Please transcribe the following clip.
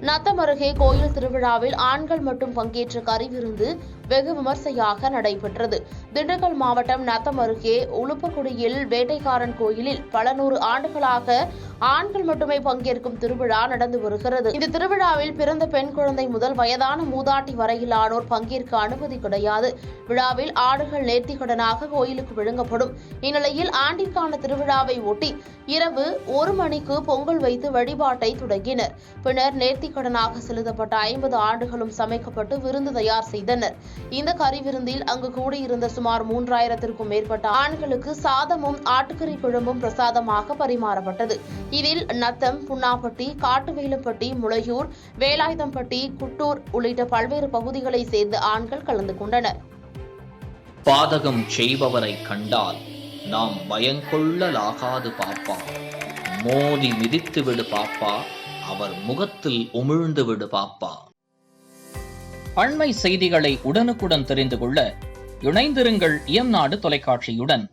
நத்தம் அருகே கோயில் திருவிழாவில் ஆண்கள் மட்டும் பங்கேற்ற கறிவிருந்து வெகு விமர்சையாக நடைபெற்றது. திண்டுக்கல் மாவட்டம் நத்தம் அருகே உளுப்பக்குடியில் வேட்டைக்காரன் கோயிலில் பல நூறு ஆண்டுகளாக ஆண்கள் மட்டுமே பங்கேற்கும் திருவிழா நடந்து வருகிறது. இந்த திருவிழாவில் பிறந்த பெண் குழந்தை முதல் வயதான மூதாட்டி வரையிலானோர் பங்கேற்க அனுமதி கிடையாது. விழாவில் ஆடுகள் நேர்த்திக்கடனாக கோயிலுக்கு விழுங்கப்படும். இந்நிலையில் ஆண்டிற்கான திருவிழாவை ஒட்டி இரவு 1 மணிக்கு பொங்கல் வைத்து வழிபாட்டை தொடங்கினர். பின்னர் நேர்த்திக்கடனாக செலுத்தப்பட்ட 50 ஆடுகளும் சமைக்கப்பட்டு விருந்து தயார் செய்தனர். இந்த கறிவிருந்தில் அங்கு கூடியிருந்த சுமார் 3000த்திற்கும் மேற்பட்ட ஆண்களுக்கு சாதமும் ஆட்டுக்கறி குழம்பும் பிரசாதமாக பரிமாறப்பட்டது. இதில் நத்தம், புன்னாப்பட்டி, காட்டுவேலப்பட்டி, முளையூர், வேலாயுதம்பட்டி, குட்டூர் உள்ளிட்ட பல்வேறு பகுதிகளைச் சேர்ந்த ஆண்கள் கலந்து கொண்டனர். பாதகம் செய்பவரை கண்டால் நாம் பயங்கொள்ளலாகாது பாப்பா, மோதி மிதித்து விடு பாப்பா, அவர் முகத்தில் உமிழ்ந்து விடு பாப்பா. அண்மை செய்திகளை உடனுக்குடன் தெரிந்து கொள்ள இணைந்திருங்கள் இயம்நாடு தொலைக்காட்சியுடன்.